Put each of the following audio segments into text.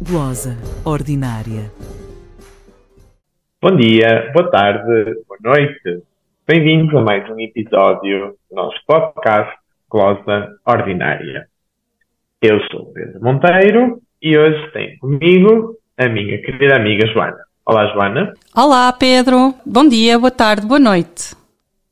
glosa ordinária. Bom dia, boa tarde, boa noite. Bem-vindos a mais um episódio do nosso podcast Glosa Ordinária. Eu sou o Pedro Monteiro e hoje tenho comigo a minha querida amiga Joana. Olá, Joana. Olá, Pedro. Bom dia, boa tarde, boa noite.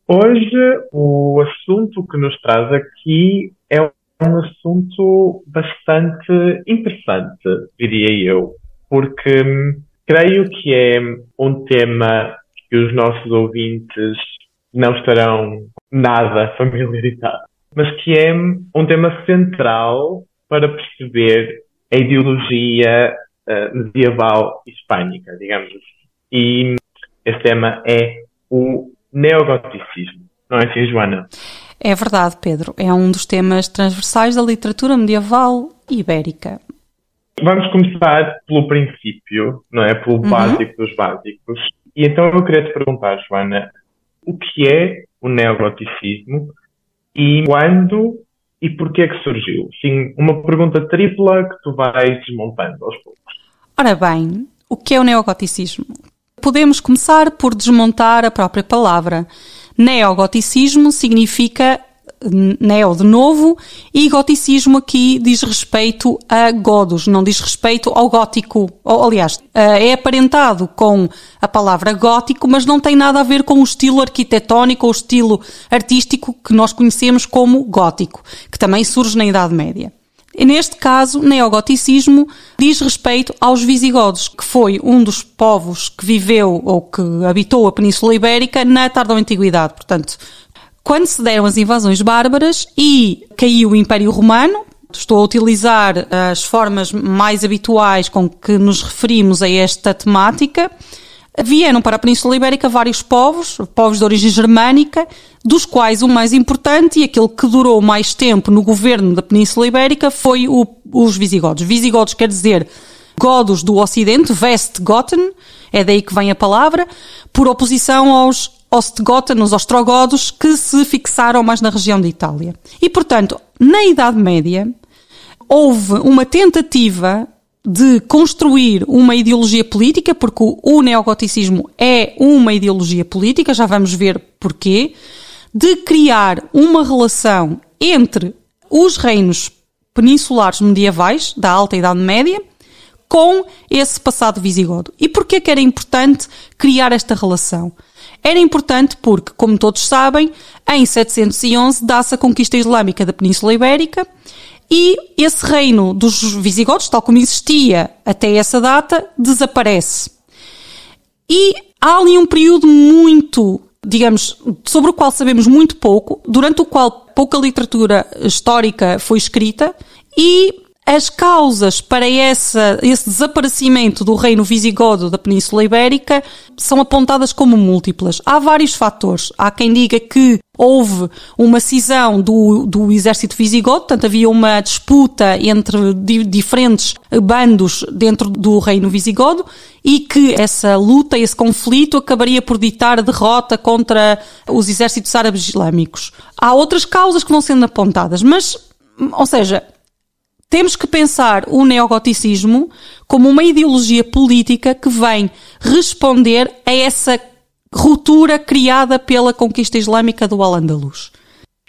Hoje o assunto que nos traz aqui é um assunto bastante interessante, diria eu, porque creio que é um tema que os nossos ouvintes não estarão nada familiarizados, mas que é um tema central para perceber a ideologia medieval hispânica, digamos assim. E esse tema é o neogoticismo. Não é assim, Joana? É verdade, Pedro. É um dos temas transversais da literatura medieval ibérica. Vamos começar pelo princípio, não é? Pelo básico dos básicos. E então eu queria te perguntar, Joana, o que é o neogoticismo e quando e porquê é que surgiu? Sim, uma pergunta tripla que tu vais desmontando aos poucos. Ora bem, o que é o neogoticismo? Podemos começar por desmontar a própria palavra. Neogoticismo significa neo de novo e goticismo aqui diz respeito a godos, não diz respeito ao gótico. Aliás, é aparentado com a palavra gótico, mas não tem nada a ver com o estilo arquitetónico ou o estilo artístico que nós conhecemos como gótico, que também surge na Idade Média. E neste caso, neogoticismo diz respeito aos visigodos, que foi um dos povos que viveu ou que habitou a Península Ibérica na tarda Antiguidade. Portanto, quando se deram as invasões bárbaras e caiu o Império Romano, estou a utilizar as formas mais habituais com que nos referimos a esta temática, vieram para a Península Ibérica vários povos de origem germânica, dos quais o mais importante e aquele que durou mais tempo no governo da Península Ibérica foi os visigodos. Visigodos quer dizer godos do Ocidente, Westgoten, é daí que vem a palavra, por oposição aos Ostgoten, os ostrogodos, que se fixaram mais na região de Itália. E, portanto, na Idade Média, houve uma tentativa de construir uma ideologia política, porque o neogoticismo é uma ideologia política, já vamos ver porquê, de criar uma relação entre os reinos peninsulares medievais, da Alta Idade Média, com esse passado visigodo. E porquê que era importante criar esta relação? Era importante porque, como todos sabem, em 711 dá-se a conquista islâmica da Península Ibérica e esse reino dos visigodos, tal como existia até essa data, desaparece. E há ali um período muito, digamos, sobre o qual sabemos muito pouco, durante o qual pouca literatura histórica foi escrita e as causas para esse desaparecimento do reino visigodo da Península Ibérica são apontadas como múltiplas. Há vários fatores. Há quem diga que houve uma cisão do exército visigodo, portanto havia uma disputa entre diferentes bandos dentro do reino visigodo e que essa luta, esse conflito acabaria por ditar a derrota contra os exércitos árabes islâmicos. Há outras causas que vão sendo apontadas, mas, ou seja, temos que pensar o neogoticismo como uma ideologia política que vem responder a essa ruptura criada pela conquista islâmica do Al-Andalus.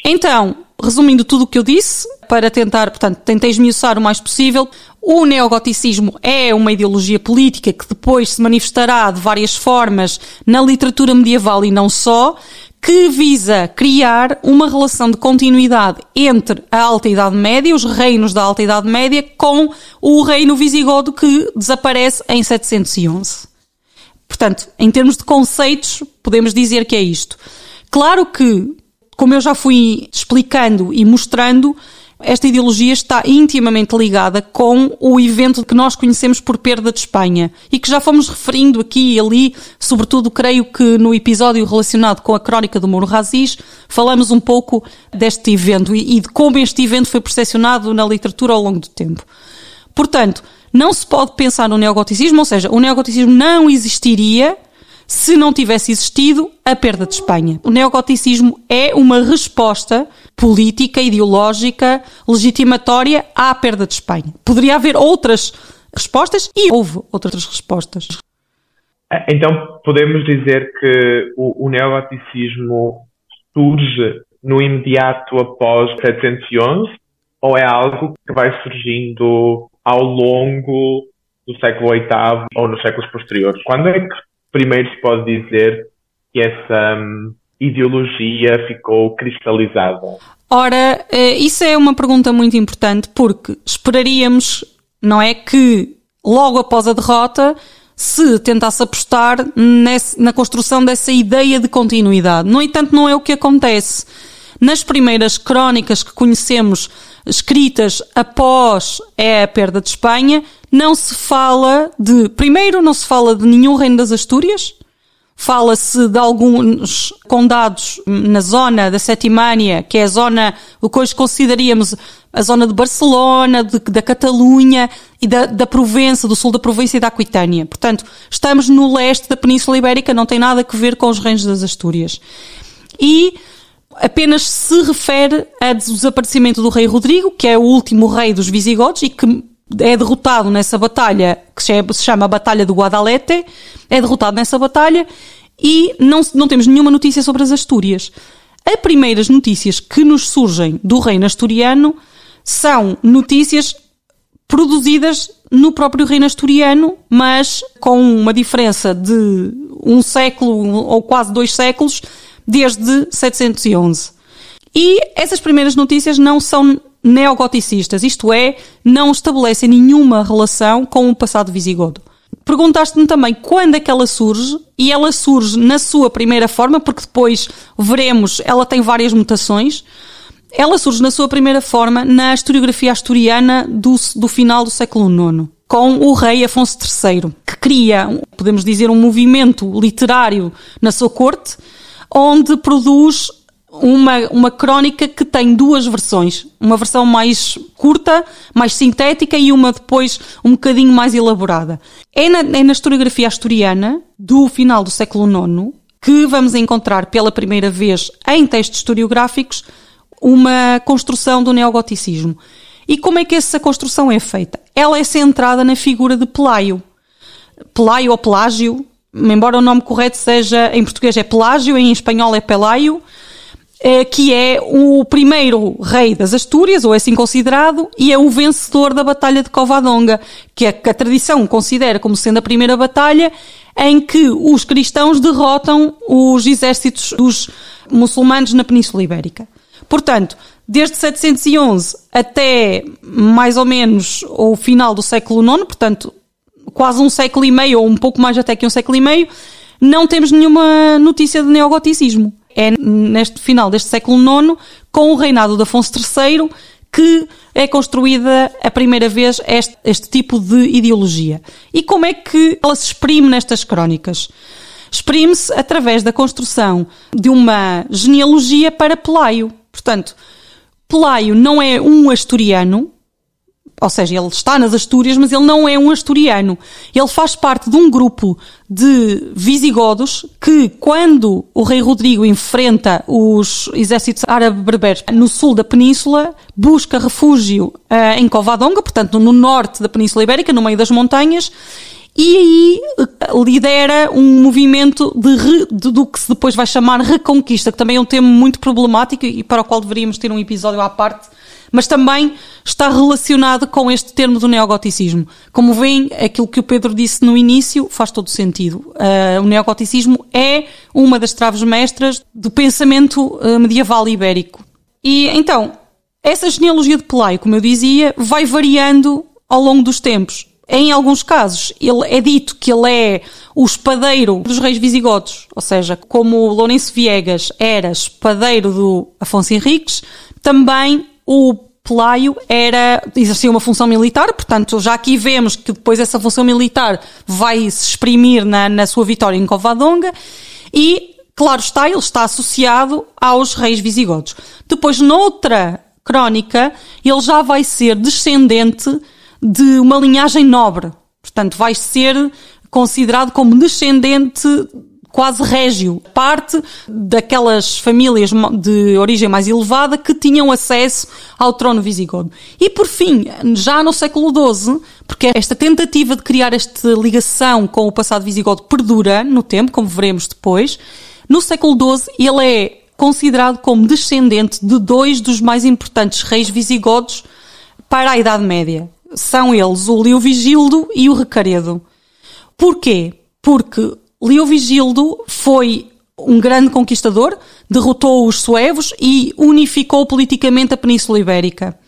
Então, resumindo tudo o que eu disse, para tentar, portanto, tentei esmiuçar o mais possível, o neogoticismo é uma ideologia política que depois se manifestará de várias formas na literatura medieval e não só, que visa criar uma relação de continuidade entre a Alta Idade Média, os reinos da Alta Idade Média, com o reino visigodo que desaparece em 711. Portanto, em termos de conceitos, podemos dizer que é isto. Claro que, como eu já fui explicando e mostrando, esta ideologia está intimamente ligada com o evento que nós conhecemos por perda de Espanha e que já fomos referindo aqui e ali, sobretudo creio que no episódio relacionado com a crónica do Mouro Aziz, falamos um pouco deste evento e de como este evento foi percepcionado na literatura ao longo do tempo. Portanto, não se pode pensar no neogoticismo, ou seja, o neogoticismo não existiria se não tivesse existido a perda de Espanha. O neogoticismo é uma resposta política, ideológica, legitimatória à perda de Espanha. Poderia haver outras respostas e houve outras respostas. Então, podemos dizer que o neogoticismo surge no imediato após 711 ou é algo que vai surgindo ao longo do século VIII ou nos séculos posteriores? Quando é que primeiro se pode dizer que essa ideologia ficou cristalizada? Ora, isso é uma pergunta muito importante porque esperaríamos, não é, que logo após a derrota se tentasse apostar na construção dessa ideia de continuidade. No entanto, não é o que acontece. Nas primeiras crónicas que conhecemos escritas após a perda de Espanha, não se fala de nenhum reino das Astúrias, fala-se de alguns condados na zona da Setimânia, que é a zona, o que hoje consideraríamos a zona de Barcelona, da Catalunha e da Provença, do sul da Provença e da Aquitânia. Portanto, estamos no leste da Península Ibérica, não tem nada a ver com os reinos das Astúrias. E apenas se refere ao desaparecimento do rei Rodrigo, que é o último rei dos visigodos e que é derrotado nessa batalha, que se chama a Batalha do Guadalete, é derrotado nessa batalha e não temos nenhuma notícia sobre as Astúrias. As primeiras notícias que nos surgem do reino asturiano são notícias produzidas no próprio reino asturiano, mas com uma diferença de um século ou quase 2 séculos, desde 711. E essas primeiras notícias não são neogoticistas, isto é, não estabelecem nenhuma relação com o passado visigodo. Perguntaste-me também quando é que ela surge, e ela surge na sua primeira forma, porque depois veremos, ela tem várias mutações. Ela surge na sua primeira forma na historiografia asturiana do final do século IX, com o rei Afonso III, que cria, podemos dizer, um movimento literário na sua corte, onde produz uma crónica que tem 2 versões. Uma versão mais curta, mais sintética e uma depois um bocadinho mais elaborada. É na historiografia asturiana do final do século IX que vamos encontrar pela primeira vez em textos historiográficos uma construção do neogoticismo. E como é que essa construção é feita? Ela é centrada na figura de Pelaio. Pelaio ou Pelágio, embora o nome correto seja, em português é Pelágio, em espanhol é Pelaio, que é o primeiro rei das Astúrias, ou é assim considerado, e é o vencedor da Batalha de Covadonga, que a tradição considera como sendo a primeira batalha em que os cristãos derrotam os exércitos dos muçulmanos na Península Ibérica. Portanto, desde 711 até mais ou menos o final do século IX, portanto, quase um século e meio, ou um pouco mais até que um século e meio, não temos nenhuma notícia de neogoticismo. É neste final deste século IX, com o reinado de Afonso III, que é construída a primeira vez este tipo de ideologia. E como é que ela se exprime nestas crónicas? Exprime-se através da construção de uma genealogia para Pelaio. Portanto, Pelaio não é um asturiano, ou seja, ele está nas Astúrias, mas ele não é um asturiano. Ele faz parte de um grupo de visigodos que, quando o rei Rodrigo enfrenta os exércitos árabe-berberes no sul da península, busca refúgio em Covadonga, portanto no norte da Península Ibérica, no meio das montanhas, e aí lidera um movimento do que se depois vai chamar Reconquista, que também é um tema muito problemático e para o qual deveríamos ter um episódio à parte, mas também está relacionado com este termo do neogoticismo. Como veem, aquilo que o Pedro disse no início faz todo sentido. O neogoticismo é uma das traves mestras do pensamento medieval ibérico. E então, essa genealogia de Pelaio, como eu dizia, vai variando ao longo dos tempos. Em alguns casos, ele é dito que ele é o espadeiro dos reis visigodos, ou seja, como Lourenço Viegas era espadeiro do Afonso Henriques, também o Pelaio exercia uma função militar, portanto, já aqui vemos que depois essa função militar vai se exprimir na sua vitória em Covadonga e, claro está, ele está associado aos reis visigodos. Depois, noutra crónica, ele já vai ser descendente de uma linhagem nobre. Portanto, vai ser considerado como descendente quase régio, parte daquelas famílias de origem mais elevada que tinham acesso ao trono visigodo. E por fim, já no século XII, porque esta tentativa de criar esta ligação com o passado visigodo perdura no tempo, como veremos depois, no século XII ele é considerado como descendente de 2 dos mais importantes reis visigodos para a Idade Média. São eles o Leovigildo e o Recaredo. Porquê? Porque Leovigildo foi um grande conquistador, derrotou os suevos e unificou politicamente a Península Ibérica.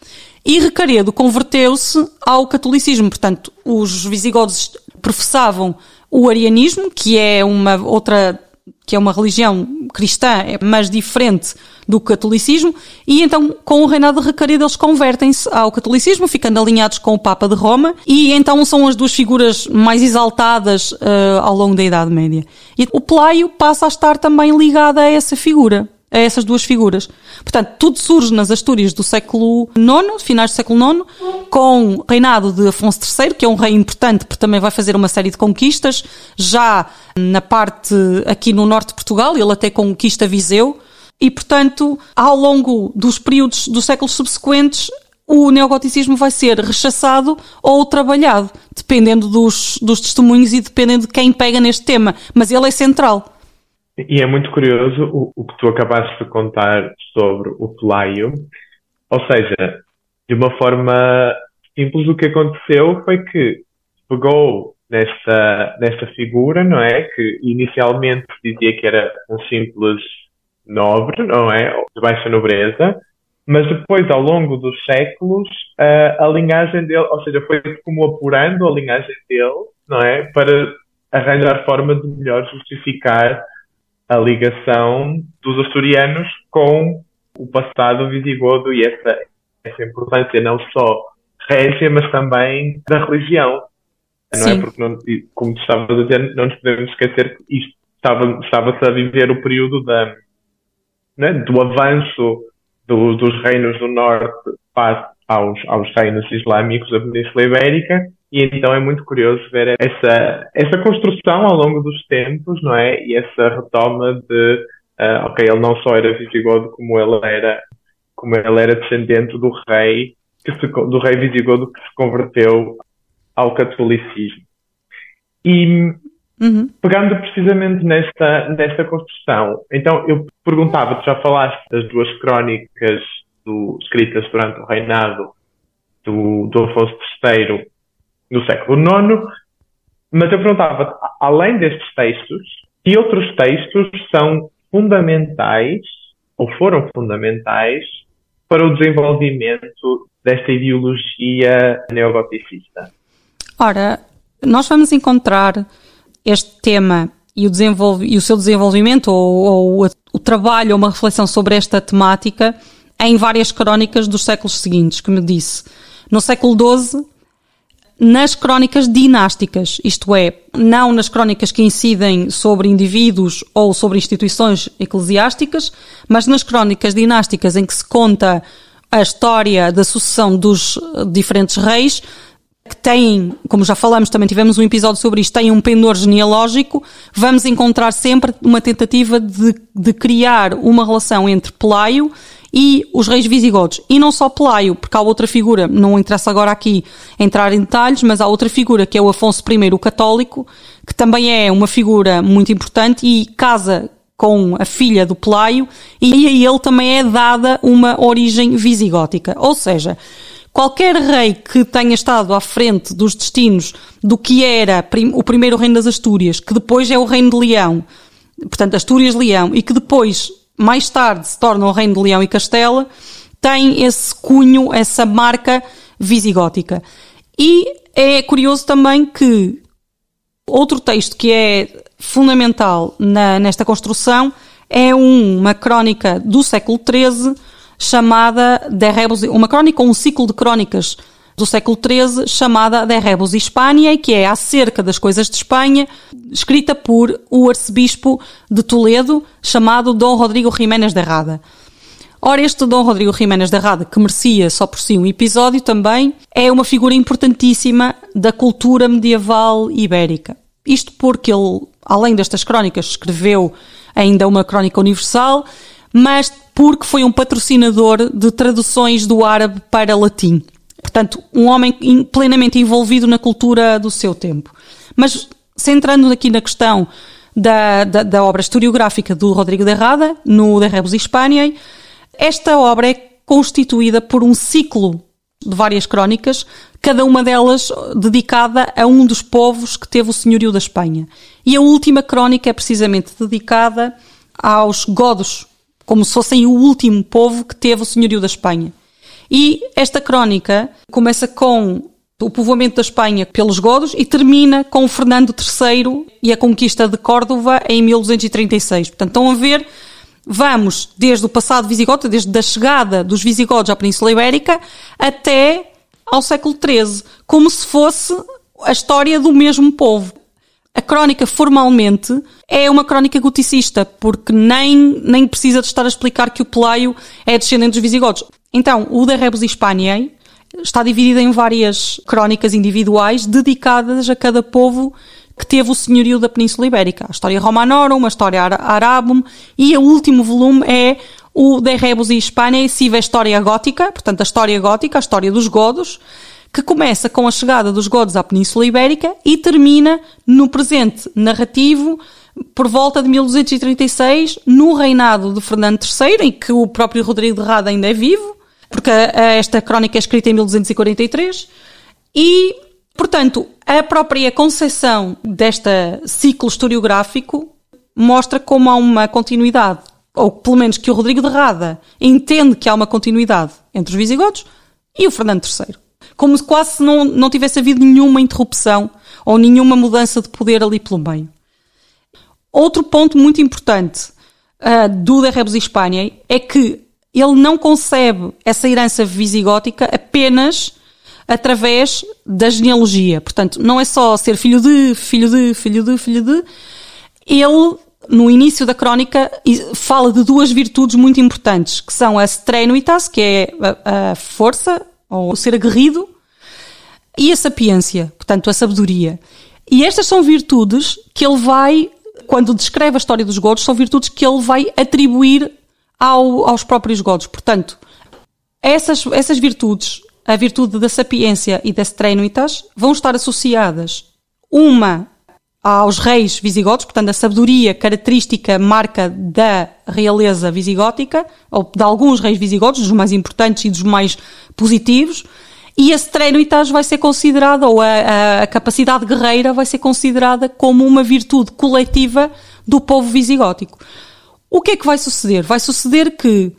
E Recaredo converteu-se ao catolicismo. Portanto, os visigodos professavam o arianismo, que é uma religião cristã, mas diferente do catolicismo, e então com o reinado de Recaredo eles convertem-se ao catolicismo, ficando alinhados com o Papa de Roma, e então são as 2 figuras mais exaltadas ao longo da Idade Média. E o Pelaio passa a estar também ligado a essa figura, a essas 2 figuras. Portanto, tudo surge nas Astúrias do século IX, finais do século IX, com o reinado de Afonso III, que é um rei importante porque também vai fazer uma série de conquistas, já na parte aqui no norte de Portugal, ele até conquista Viseu, e portanto, ao longo dos períodos dos séculos subsequentes, o neogoticismo vai ser rechaçado ou trabalhado, dependendo dos testemunhos e dependendo de quem pega neste tema, mas ele é central. E é muito curioso o que tu acabaste de contar sobre o Pelaio. Ou seja, de uma forma simples, o que aconteceu foi que pegou nesta figura, não é? Que inicialmente se dizia que era um simples nobre, não é? De baixa nobreza, mas depois, ao longo dos séculos, a linhagem dele, ou seja, foi como apurando a linhagem dele, não é? Para arranjar forma de melhor justificar a ligação dos asturianos com o passado visigodo e essa importância não só régia, mas também da religião. Não é? Porque, como tu estavas a dizer, não nos podemos esquecer que isto estava-se a viver o período do avanço dos reinos do norte face aos reinos islâmicos da Península Ibérica, e então é muito curioso ver essa construção ao longo dos tempos, não é? E essa retoma de, ele não só era visigodo, como ele era descendente do rei visigodo que se converteu ao catolicismo. E pegando precisamente nesta construção, então eu perguntava, tu já falaste das 2 crónicas escritas durante o reinado do Afonso III no século IX, mas eu perguntava, além destes textos, que outros textos são fundamentais, ou foram fundamentais, para o desenvolvimento desta ideologia neogoticista? Ora, nós vamos encontrar este tema e o seu desenvolvimento, ou o trabalho, ou uma reflexão sobre esta temática, em várias crónicas dos séculos seguintes, como eu disse. No século XII, nas crónicas dinásticas, isto é, não nas crónicas que incidem sobre indivíduos ou sobre instituições eclesiásticas, mas nas crónicas dinásticas em que se conta a história da sucessão dos diferentes reis, que têm, como já falamos, também tivemos um episódio sobre isto, têm um pendor genealógico, vamos encontrar sempre uma tentativa de criar uma relação entre Pelaio e os reis visigodos. E não só Pelaio, porque há outra figura, não interessa agora aqui entrar em detalhes, mas há outra figura que é o Afonso I, o católico, que também é uma figura muito importante e casa com a filha do Pelaio, e a ele também é dada uma origem visigótica. Ou seja, qualquer rei que tenha estado à frente dos destinos do que era o primeiro reino das Astúrias, que depois é o reino de Leão, portanto Astúrias-Leão, e que depois, mais tarde, se torna o reino de Leão e Castela, tem esse cunho, essa marca visigótica. E é curioso também que outro texto que é fundamental nesta construção é uma crónica do século XIII chamada De Rebus, uma crónica, um ciclo de crónicas do século XIII chamada De Rebus Hispaniae, que é acerca das coisas de Espanha, escrita por o arcebispo de Toledo, chamado Dom Rodrigo Jiménez de Rada. Ora, este Dom Rodrigo Jiménez de Rada, que merecia só por si um episódio também, é uma figura importantíssima da cultura medieval ibérica. Isto porque ele, além destas crónicas, escreveu ainda uma crónica universal, mas porque foi um patrocinador de traduções do árabe para latim. Portanto, um homem plenamente envolvido na cultura do seu tempo. Mas, centrando aqui na questão da obra historiográfica do Rodrigo de Errada, no De Rebus Hispaniae, esta obra é constituída por um ciclo de várias crónicas, cada uma delas dedicada a um dos povos que teve o senhorio da Espanha. E a última crónica é precisamente dedicada aos godos, como se fossem o último povo que teve o senhorio da Espanha. E esta crónica começa com o povoamento da Espanha pelos godos e termina com Fernando III e a conquista de Córdoba em 1236. Portanto, estão a ver, vamos desde o passado visigodo, desde a chegada dos visigodos à Península Ibérica até ao século XIII, como se fosse a história do mesmo povo. A crónica, formalmente, é uma crónica goticista, porque nem precisa de estar a explicar que o Pelaio é descendente dos visigodos. Então, o De Rebus Hispaniae está dividido em várias crónicas individuais dedicadas a cada povo que teve o senhorio da Península Ibérica. A História Romanorum, a História Arabum, e o último volume é o De Rebus Hispaniae sive História Gótica, portanto a História Gótica, a História dos Godos, que começa com a chegada dos godos à Península Ibérica e termina no presente narrativo por volta de 1236, no reinado de Fernando III, em que o próprio Rodrigo de Errada ainda é vivo, porque esta crónica é escrita em 1243, e, portanto, a própria concepção deste ciclo historiográfico mostra como há uma continuidade, ou pelo menos que o Rodrigo de Errada entende que há uma continuidade entre os visigodos e o Fernando III. Como se quase não tivesse havido nenhuma interrupção ou nenhuma mudança de poder ali pelo meio. Outro ponto muito importante do De Rebus Hispaniae é que ele não concebe essa herança visigótica apenas através da genealogia. Portanto, não é só ser filho de. Ele, no início da crónica, fala de duas virtudes muito importantes, que são a strenuitas, que é a força, ou ser aguerrido, e a sapiência, portanto, a sabedoria. E estas são virtudes que ele vai, quando descreve a história dos godos, são virtudes que ele vai atribuir aos próprios godos. Portanto, essas virtudes, a virtude da sapiência e da strenuitas, vão estar associadas, uma aos reis visigodos, portanto, a sabedoria característica marca da realeza visigótica, ou de alguns reis visigodos, dos mais importantes e dos mais positivos, e a strenuitas vai ser considerada, ou a capacidade guerreira vai ser considerada como uma virtude coletiva do povo visigótico. O que é que vai suceder? Vai suceder que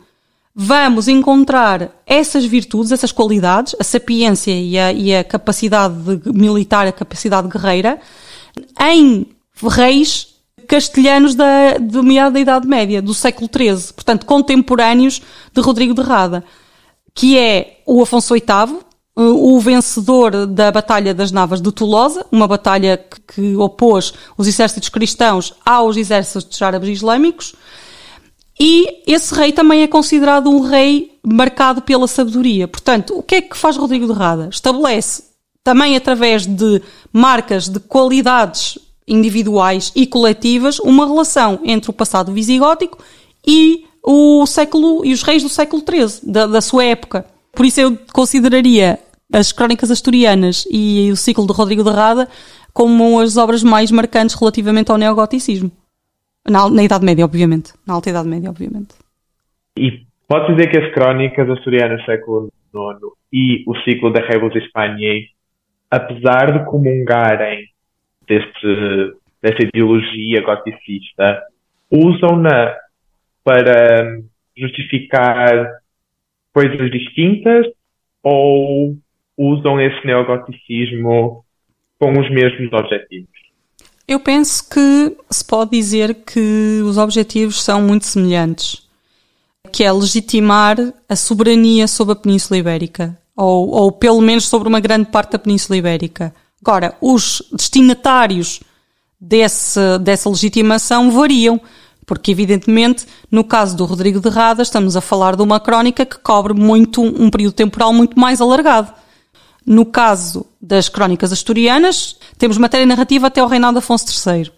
vamos encontrar essas virtudes, essas qualidades, a sapiência e a capacidade militar, a capacidade guerreira, em reis castelhanos do meado da Idade Média, do século XIII, portanto, contemporâneos de Rodrigo de Errada, que é o Afonso VIII, o vencedor da Batalha das Navas de Tolosa, uma batalha que opôs os exércitos cristãos aos exércitos árabes islâmicos, e esse rei também é considerado um rei marcado pela sabedoria. Portanto, o que é que faz Rodrigo de Errada? Estabelece, também através de marcas de qualidades individuais e coletivas, uma relação entre o passado visigótico e os reis do século XIII, da sua época. Por isso eu consideraria as Crónicas Asturianas e o ciclo de Rodrigo de Errada como as obras mais marcantes relativamente ao neogoticismo. Na Idade Média, obviamente. Na Alta Idade Média, obviamente. E pode dizer que as Crónicas Asturianas século IX e o ciclo de Rebus Hispaniae, apesar de comungarem dessa ideologia goticista, usam-na para justificar coisas distintas ou usam esse neogoticismo com os mesmos objetivos? Eu penso que se pode dizer que os objetivos são muito semelhantes, que é legitimar a soberania sobre a Península Ibérica, ou pelo menos sobre uma grande parte da Península Ibérica. Agora, os destinatários dessa legitimação variam, porque evidentemente, no caso do Rodrigo de Errada, estamos a falar de uma crónica que cobre um período temporal muito mais alargado. No caso das crónicas asturianas, temos matéria narrativa até ao reinado de Afonso III.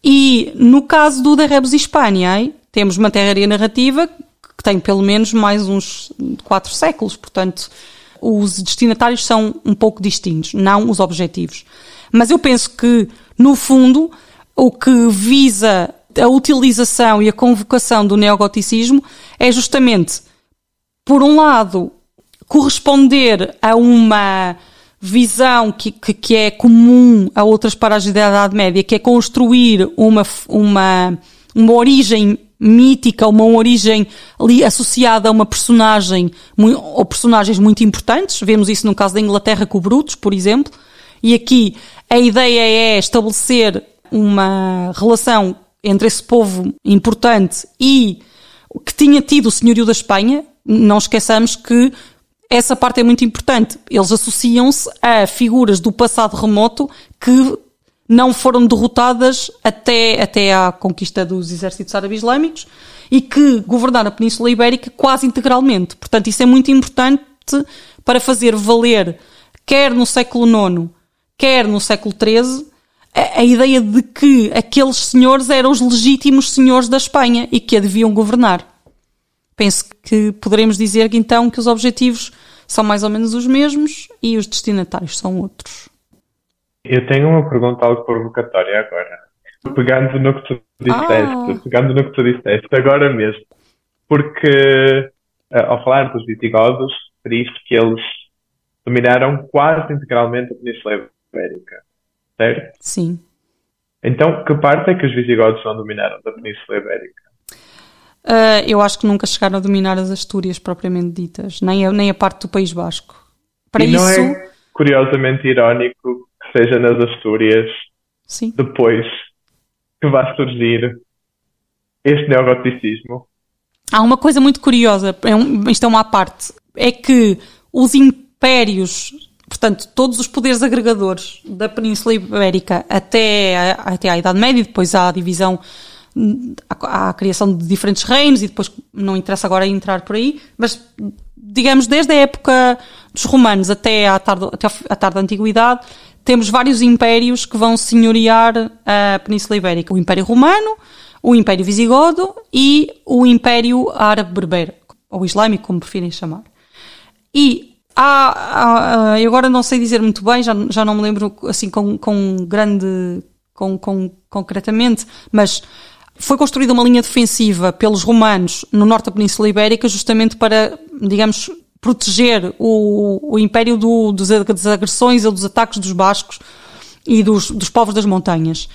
E no caso do De Rebus Hispaniae, temos matéria narrativa que tem pelo menos mais uns 4 séculos, portanto, os destinatários são um pouco distintos, não os objetivos. Mas eu penso que, no fundo, o que visa a utilização e a convocação do neogoticismo é justamente, por um lado, corresponder a uma visão que é comum a outras paragens da Idade Média, que é construir uma origem mítica, uma origem ali associada a uma personagem ou personagens muito importantes. Vemos isso no caso da Inglaterra com o Brutus, por exemplo. E aqui a ideia é estabelecer uma relação entre esse povo importante e que tinha tido o senhorio da Espanha. Não esqueçamos que essa parte é muito importante. Eles associam-se a figuras do passado remoto que não foram derrotadas até à conquista dos exércitos árabes islâmicos e que governaram a Península Ibérica quase integralmente. Portanto, isso é muito importante para fazer valer, quer no século IX, quer no século XIII, a ideia de que aqueles senhores eram os legítimos senhores da Espanha e que a deviam governar. Penso que poderemos dizer que então que os objetivos são mais ou menos os mesmos e os destinatários são outros. Eu tenho uma pergunta algo provocatória agora. Pegando no que tu disseste agora mesmo. Porque, ao falar dos visigodos, referiste que eles dominaram quase integralmente a Península Ibérica, certo? Sim. Então, que parte é que os visigodos não dominaram da Península Ibérica? Eu acho que nunca chegaram a dominar as Astúrias propriamente ditas, nem a parte do País Basco. Para isso, não é curiosamente irónico que seja nas Astúrias, sim, depois que vai surgir este neogoticismo? Há uma coisa muito curiosa, isto é uma à parte, é que os impérios, portanto, todos os poderes agregadores da Península Ibérica até à Idade Média, depois há a divisão, à criação de diferentes reinos e depois não interessa agora entrar por aí, mas digamos desde a época dos romanos até à tarde da Antiguidade temos vários impérios que vão senhorear a Península Ibérica. O Império Romano, o Império Visigodo e o Império Árabe-Berber, ou Islâmico, como preferem chamar. E eu agora não sei dizer muito bem, já não me lembro assim concretamente, mas foi construída uma linha defensiva pelos romanos no norte da Península Ibérica justamente para, digamos, proteger o Império das agressões ou dos ataques dos bascos e dos povos das montanhas.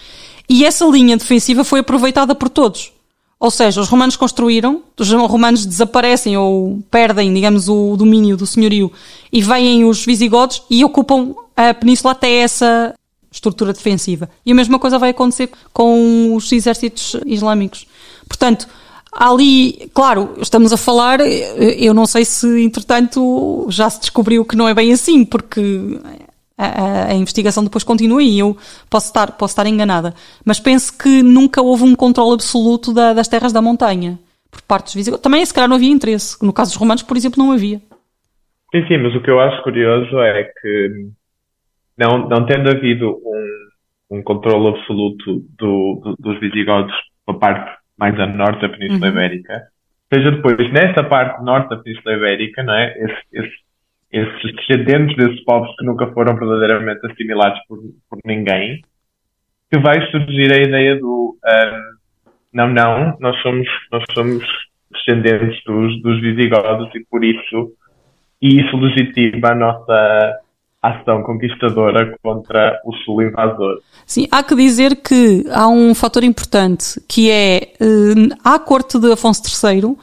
E essa linha defensiva foi aproveitada por todos. Ou seja, os romanos construíram, os romanos desaparecem ou perdem, digamos, o domínio do senhorio e vêm os visigodos e ocupam a península até essa estrutura defensiva. E a mesma coisa vai acontecer com os exércitos islâmicos. Portanto, ali, claro, estamos a falar, eu não sei se, entretanto, já se descobriu que não é bem assim, porque a investigação depois continua e eu posso estar enganada. Mas penso que nunca houve um controle absoluto das terras da montanha, por parte dos visigodos. Também, se calhar, não havia interesse. No caso dos romanos, por exemplo, não havia. Sim, mas o que eu acho curioso é que não tendo havido um controle absoluto dos visigodos pela parte mais a norte da Península Ibérica, seja depois nesta parte norte da Península Ibérica, não é? Esses descendentes desses povos que nunca foram verdadeiramente assimilados por ninguém, que vai surgir a ideia do nós somos descendentes dos visigodos e isso legitima a nossa ação conquistadora contra o sul invasor. Sim, há que dizer que há um fator importante, que é, à corte de Afonso III,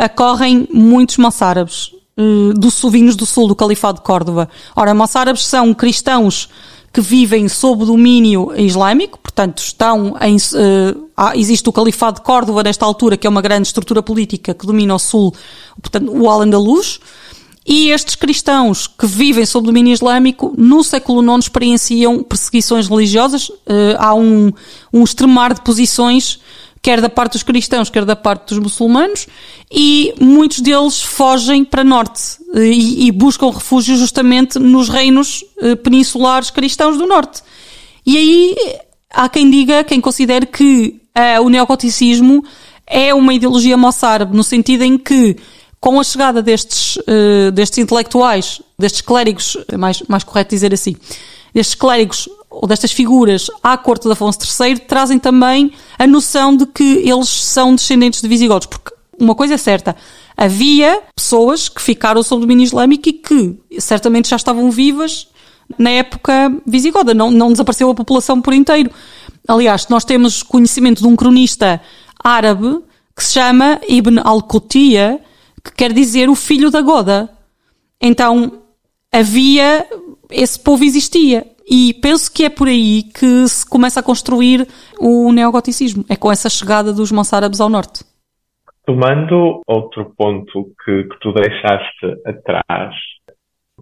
ocorrem muitos moçárabes, vindos do sul, do Califado de Córdoba. Ora, moçárabes são cristãos que vivem sob domínio islâmico, portanto, existe o Califado de Córdoba nesta altura, que é uma grande estrutura política que domina o sul, portanto, o Al-Andalus. E estes cristãos que vivem sob domínio islâmico, no século IX experienciam perseguições religiosas. Há um extremar de posições quer da parte dos cristãos, quer da parte dos muçulmanos, e muitos deles fogem para norte e buscam refúgio justamente nos reinos peninsulares cristãos do norte. E aí há quem diga, quem considere que o neogoticismo é uma ideologia moçárabe, no sentido em que, com a chegada destes intelectuais, destes clérigos, é mais correto dizer assim, destes clérigos ou destas figuras à corte de Afonso III, trazem também a noção de que eles são descendentes de visigodos, porque uma coisa é certa, havia pessoas que ficaram sob domínio islâmico e que certamente já estavam vivas na época visigoda, não desapareceu a população por inteiro. Aliás, nós temos conhecimento de um cronista árabe que se chama Ibn al-Qutiyya, que quer dizer o filho da Goda. Então, esse povo existia. E penso que é por aí que se começa a construir o neogoticismo. É com essa chegada dos moçárabes ao norte. Tomando outro ponto que tu deixaste atrás,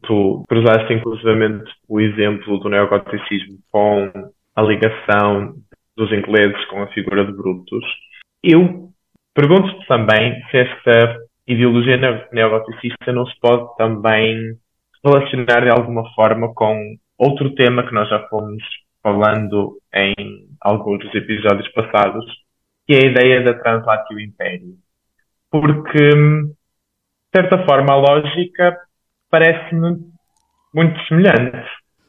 tu cruzaste inclusivamente o exemplo do neogoticismo com a ligação dos ingleses com a figura de Brutus. Eu pergunto-te também se esta ideologia neogoticista não se pode também relacionar de alguma forma com outro tema que nós já fomos falando em alguns dos episódios passados, que é a ideia da Translatio Imperii. Porque, de certa forma, a lógica parece-me muito semelhante,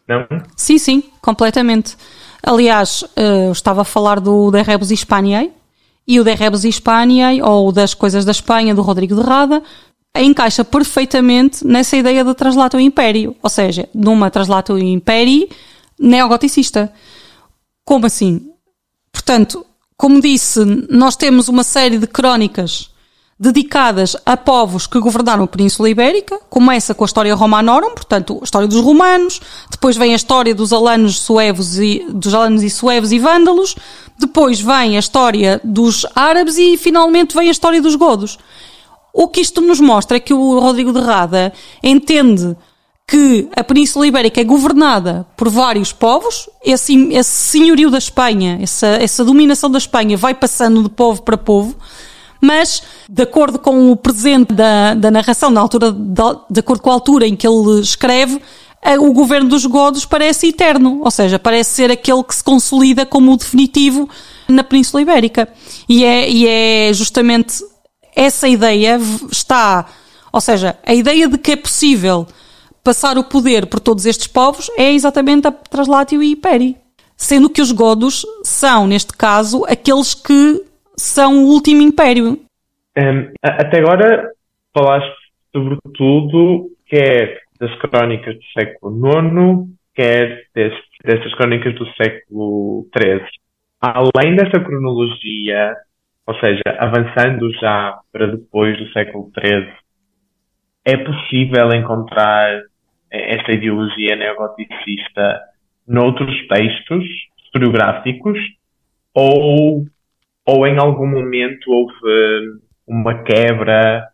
não? Sim, completamente. Aliás, eu estava a falar do De Rebus Hispaniae, e o De Rebus Hispaniae, ou das coisas da Espanha, do Rodrigo de Rada, encaixa perfeitamente nessa ideia de Translatio Imperii, ou seja, numa Translatio Imperii neogoticista. Como assim? Portanto, como disse, nós temos uma série de crónicas dedicadas a povos que governaram a Península Ibérica. Começa com a história Romanorum, portanto, a história dos romanos, depois vem a história dos alanos e suevos e vândalos, depois vem a história dos árabes e finalmente vem a história dos godos. O que isto nos mostra é que o Rodrigo de Rada entende que a Península Ibérica é governada por vários povos, esse senhorio da Espanha, essa dominação da Espanha vai passando de povo para povo, mas, de acordo com o presente da narração, de acordo com a altura em que ele escreve, o governo dos godos parece eterno, ou seja, parece ser aquele que se consolida como o definitivo na Península Ibérica. E é justamente essa ideia ou seja, a ideia de que é possível passar o poder por todos estes povos é exatamente a Translatio Imperii. Sendo que os godos são, neste caso, aqueles que são o último império. Até agora falaste sobretudo quer das crónicas do século IX, quer destas crónicas do século XIII. Além dessa cronologia, ou seja, avançando já para depois do século XIII, é possível encontrar esta ideologia neogoticista noutros textos historiográficos ou em algum momento houve uma quebra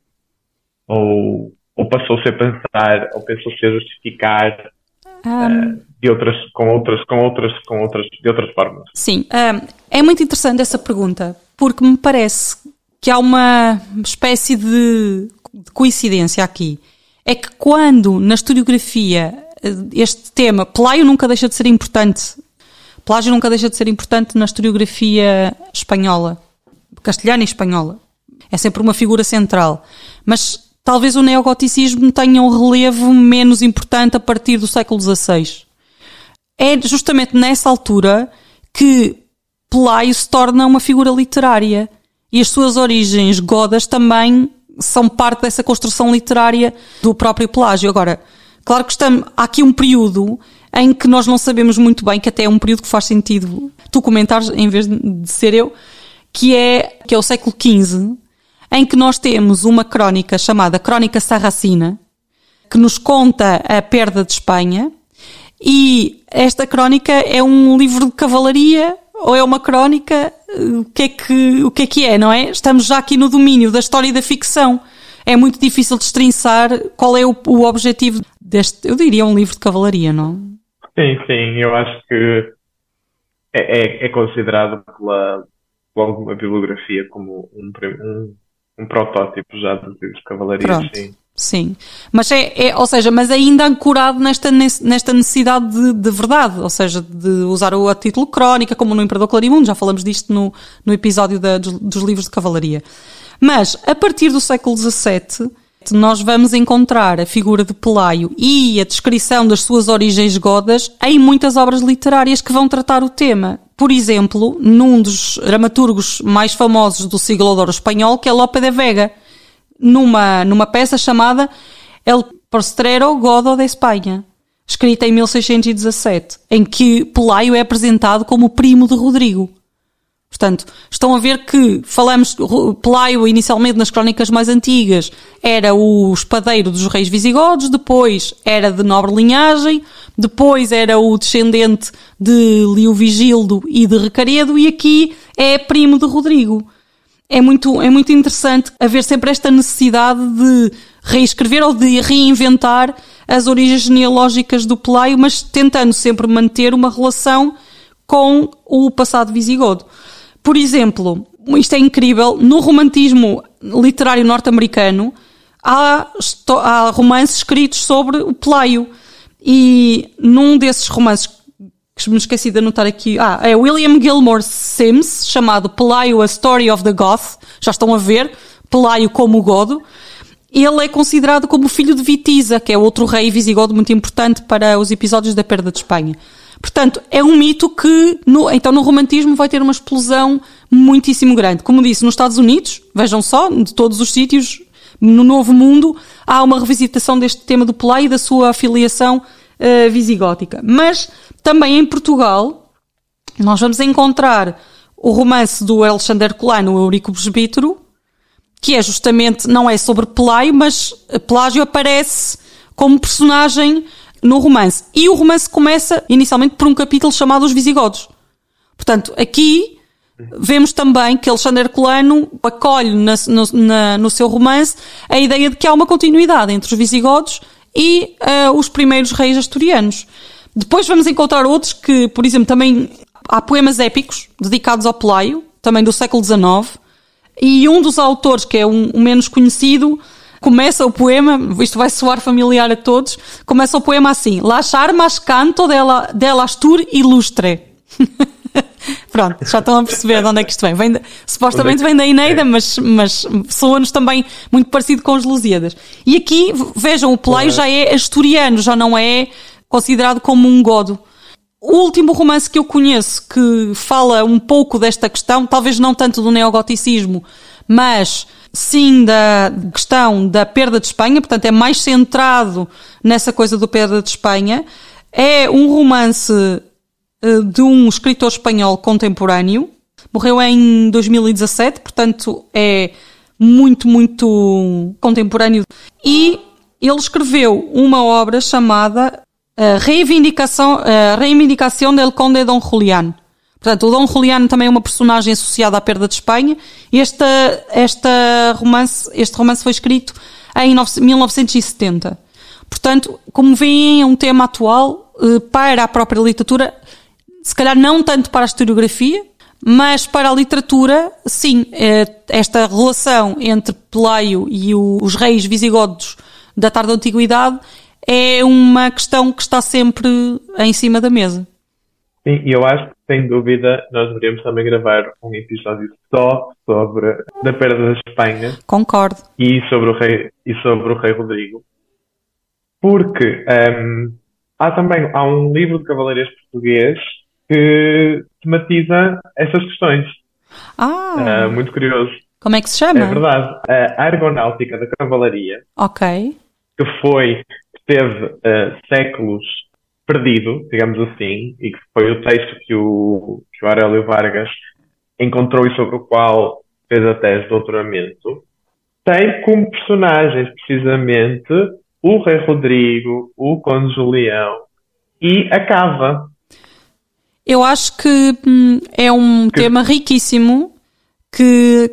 ou passou-se a pensar ou pensou-se a justificar de outras formas? Sim, é muito interessante essa pergunta, porque me parece que há uma espécie de coincidência aqui. É que quando na historiografia este tema, Plágio nunca deixa de ser importante na historiografia espanhola, castelhana e espanhola. É sempre uma figura central. Mas talvez o neogoticismo tenha um relevo menos importante a partir do século XVI. É justamente nessa altura que Pelaio se torna uma figura literária. E as suas origens godas também são parte dessa construção literária do próprio Pelágio. Agora, claro que há aqui um período em que nós não sabemos muito bem, que até é um período que faz sentido tu comentares, em vez de ser eu, que é o século XV, em que nós temos uma crónica chamada Crónica Sarracina, que nos conta a perda de Espanha, e esta crónica é um livro de cavalaria ou é uma crónica? O que é que é, não é? Estamos já aqui no domínio da história e da ficção. É muito difícil destrinçar qual é o objetivo deste, eu diria, um livro de cavalaria, não? Sim, eu acho que é considerado logo uma bibliografia como um protótipo já dos livros de cavalaria. Pronto. Sim, mas ou seja, mas ainda ancorado nesta necessidade de verdade, ou seja, de usar a título crónica, como no Imperador Clarimundo, já falamos disto no episódio dos livros de cavalaria. Mas, a partir do século XVII, nós vamos encontrar a figura de Pelaio e a descrição das suas origens godas em muitas obras literárias que vão tratar o tema. Por exemplo, num dos dramaturgos mais famosos do siglo de ouro espanhol, que é Lope de Vega, numa peça chamada El Postrero Godo de Espanha, escrita em 1617, em que Pelaio é apresentado como primo de Rodrigo. Portanto, estão a ver que falamos, Pelaio inicialmente nas crónicas mais antigas era o espadeiro dos reis visigodos, depois era de nobre linhagem, depois era o descendente de Leovigildo e de Recaredo, e aqui é primo de Rodrigo. É muito interessante haver sempre esta necessidade de reescrever ou de reinventar as origens genealógicas do Pelaio, mas tentando sempre manter uma relação com o passado visigodo. Por exemplo, isto é incrível, no romantismo literário norte-americano há romances escritos sobre o Pelaio, e num desses romances que me esqueci de anotar aqui, é William Gilmore Simms, chamado Pelaio, A Story of the Goth. Já estão a ver, Pelaio como o godo. Ele é considerado como filho de Vitiza, que é outro rei visigodo muito importante para os episódios da Perda de Espanha. Portanto, é um mito que, no romantismo, vai ter uma explosão muitíssimo grande. Como disse, nos Estados Unidos, vejam só, de todos os sítios, no Novo Mundo, há uma revisitação deste tema do Pelaio e da sua afiliação visigótica. Mas também em Portugal nós vamos encontrar o romance do Alexandre Herculano, o Eurico Presbítero, que é justamente, não é sobre Pelaio, mas Pelágio aparece como personagem no romance. E o romance começa inicialmente por um capítulo chamado Os Visigodos. Portanto, aqui vemos também que Alexandre Herculano acolhe no seu romance a ideia de que há uma continuidade entre os visigodos e os primeiros reis asturianos. Depois vamos encontrar outros que, por exemplo, também há poemas épicos dedicados ao Pelaio, também do século XIX, e um dos autores, que é o menos conhecido, começa o poema, isto vai soar familiar a todos, começa o poema assim: Las armas canto del Astur ilustre. Pronto, já estão a perceber de onde é que isto vem. Supostamente vem da Eneida, mas soa-nos também muito parecido com os Lusíadas. E aqui, vejam, o Pelaio já é asturiano, já não é considerado como um godo. O último romance que eu conheço que fala um pouco desta questão, talvez não tanto do neogoticismo, mas sim da questão da perda de Espanha, portanto é mais centrado nessa coisa do perda de Espanha, é um romance de um escritor espanhol contemporâneo, morreu em 2017, portanto é muito, muito contemporâneo, e ele escreveu uma obra chamada Reivindicação del Conde Dom Julián. Portanto, o Dom Julián também é uma personagem associada à perda de Espanha. Este romance foi escrito em 1970. Portanto, como veem, é um tema atual para a própria literatura, se calhar não tanto para a historiografia, mas para a literatura, sim, esta relação entre Pelaio e os reis visigodos da tarda antiguidade é uma questão que está sempre em cima da mesa. Sim, e eu acho que, sem dúvida, nós deveríamos também gravar um episódio só sobre a perda da Espanha. Concordo. E sobre o rei Rodrigo. Porque há um livro de cavaleiros português que tematiza essas questões. Muito curioso. Como é que se chama? É verdade. A Argonáutica da Cavalaria. Ok. Que teve séculos perdido, digamos assim, e que foi o texto que o Aurélio Vargas encontrou e sobre o qual fez a tese de doutoramento, tem como personagens precisamente o rei Rodrigo, o conde Julião e a Cava. Eu acho que é um tema riquíssimo que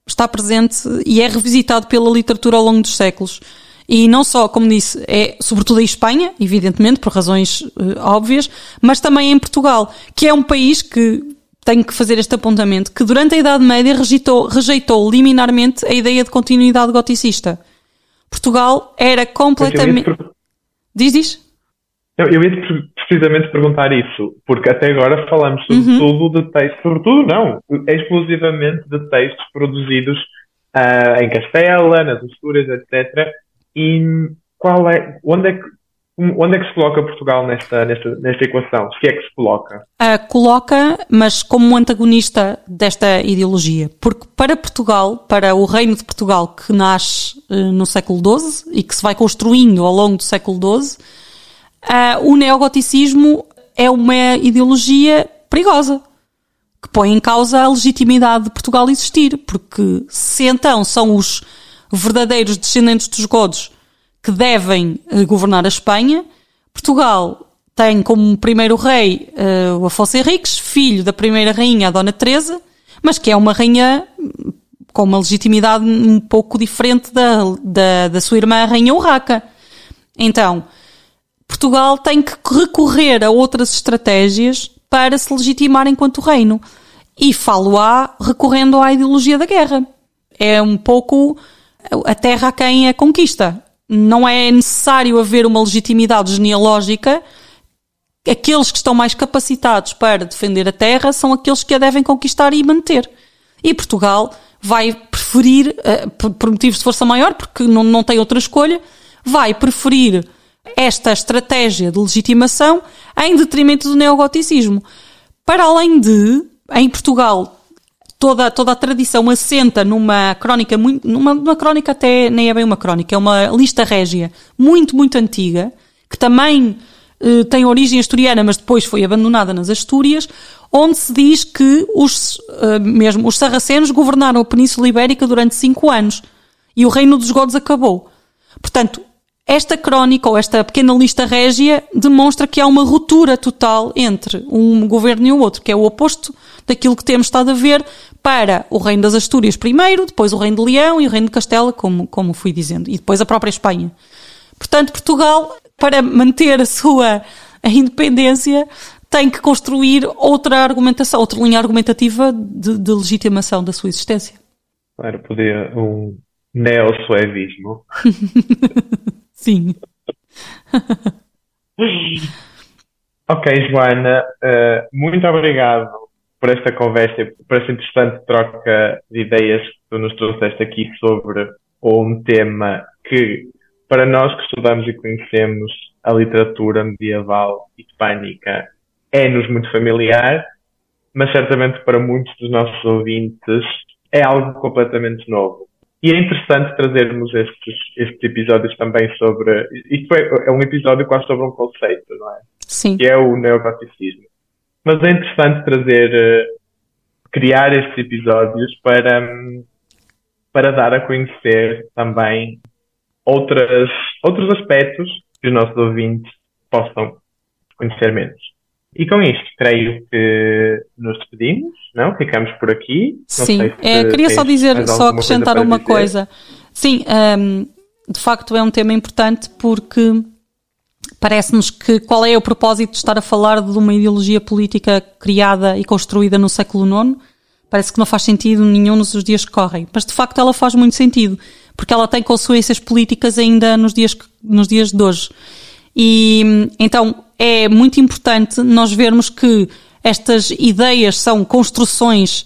está presente e é revisitado pela literatura ao longo dos séculos. E não só, como disse, é sobretudo em Espanha, evidentemente, por razões óbvias, mas também em Portugal, que é um país que, tenho que fazer este apontamento, que durante a Idade Média rejeitou liminarmente a ideia de continuidade goticista. Portugal era completamente... Diz? Eu ia precisamente perguntar isso, porque até agora falamos sobretudo de textos, exclusivamente de textos produzidos em Castela, nas Astúrias, etc. E onde é que se coloca Portugal nesta equação? Se é que se coloca? Coloca, mas como um antagonista desta ideologia. Porque para Portugal, para o Reino de Portugal, que nasce no século XII e que se vai construindo ao longo do século XII, o neogoticismo é uma ideologia perigosa, que põe em causa a legitimidade de Portugal existir, porque se então são os verdadeiros descendentes dos godos que devem governar a Espanha, Portugal tem como primeiro rei o Afonso Henriques, filho da primeira rainha, a Dona Teresa, mas que é uma rainha com uma legitimidade um pouco diferente da sua irmã, a Rainha Urraca. Então, Portugal tem que recorrer a outras estratégias para se legitimar enquanto reino. E falo-á recorrendo à ideologia da guerra. É um pouco a terra a quem a conquista. Não é necessário haver uma legitimidade genealógica. Aqueles que estão mais capacitados para defender a terra são aqueles que a devem conquistar e manter. E Portugal vai preferir, por motivos de força maior, porque não tem outra escolha, vai preferir esta estratégia de legitimação em detrimento do neogoticismo. Para além de, em Portugal, toda a tradição assenta numa crónica, numa crónica até nem é bem uma crónica, é uma lista régia muito, muito antiga, que também tem origem asturiana, mas depois foi abandonada nas Astúrias, onde se diz que os sarracenos governaram a Península Ibérica durante 5 anos e o reino dos godos acabou. Portanto, esta crónica, ou esta pequena lista régia, demonstra que há uma ruptura total entre um governo e o outro, que é o oposto daquilo que temos estado a ver para o reino das Astúrias primeiro, depois o reino de Leão e o reino de Castela, como fui dizendo, e depois a própria Espanha. Portanto, Portugal, para manter a independência, tem que construir outra argumentação, outra linha argumentativa de legitimação da sua existência. Claro, poder um neo-suevismo. Sim. Ok, Joana, muito obrigado por esta conversa e por esta interessante troca de ideias que tu nos trouxeste aqui sobre um tema que, para nós que estudamos e conhecemos a literatura medieval hispânica, é-nos muito familiar, mas certamente para muitos dos nossos ouvintes é algo completamente novo. E é interessante trazermos estes episódios também sobre... Isto é um episódio quase sobre um conceito, não é? Sim. Que é o neogoticismo. Mas é interessante criar estes episódios para dar a conhecer também outros aspectos que os nossos ouvintes possam conhecer menos. E com isto, creio que nos despedimos, não? Ficamos por aqui. Não Sim, sei se queria só dizer, só acrescentar uma dizer. coisa. Sim, de facto é um tema importante porque parece-nos que qual é o propósito de estar a falar de uma ideologia política criada e construída no século IX? Parece que não faz sentido nenhum nos dias que correm. Mas de facto ela faz muito sentido, porque ela tem consequências políticas ainda nos dias de hoje. E então é muito importante nós vermos que estas ideias são construções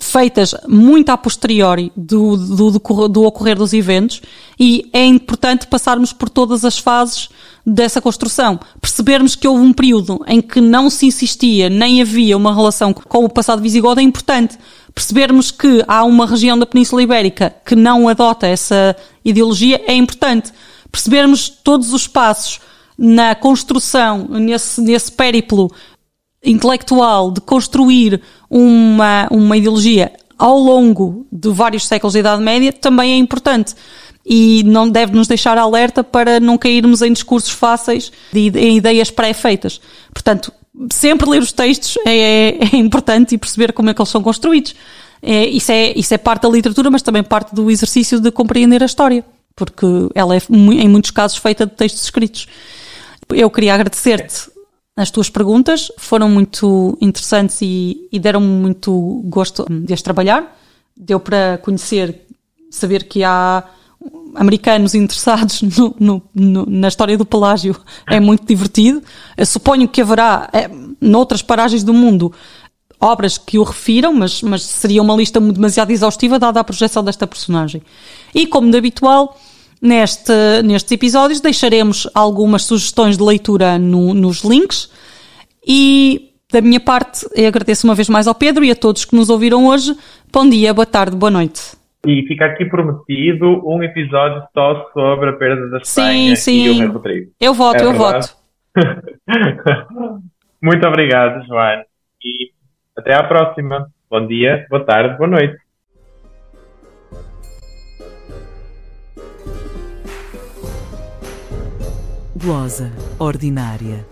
feitas muito a posteriori do ocorrer dos eventos, e é importante passarmos por todas as fases dessa construção. Percebermos que houve um período em que não se insistia, nem havia uma relação com o passado visigodo é importante. Percebermos que há uma região da Península Ibérica que não adota essa ideologia é importante. Percebermos todos os passos na construção, nesse périplo intelectual de construir uma ideologia ao longo de vários séculos da Idade Média também é importante. E não deve nos deixar alerta para não cairmos em discursos fáceis, em ideias pré-feitas. Portanto, sempre ler os textos é importante e perceber como é que eles são construídos. Isso é parte da literatura, mas também parte do exercício de compreender a história, porque ela é, em muitos casos, feita de textos escritos. Eu queria agradecer-te As tuas perguntas foram muito interessantes e deram-me muito gosto de as trabalhar. Deu para conhecer, saber que há americanos interessados na história do Pelágio. É muito divertido. Eu suponho que haverá, noutras paragens do mundo, obras que o refiram, mas seria uma lista demasiado exaustiva dada a projeção desta personagem. E, como de habitual, nestes episódios deixaremos algumas sugestões de leitura nos links. E, da minha parte, eu agradeço uma vez mais ao Pedro e a todos que nos ouviram hoje. Bom dia, boa tarde, boa noite. E fica aqui prometido um episódio só sobre a perda da Espanha e o Rei Rodrigo. Eu voto. Muito obrigado, Joana. E até à próxima. Bom dia, boa tarde, boa noite. Glosa ordinária.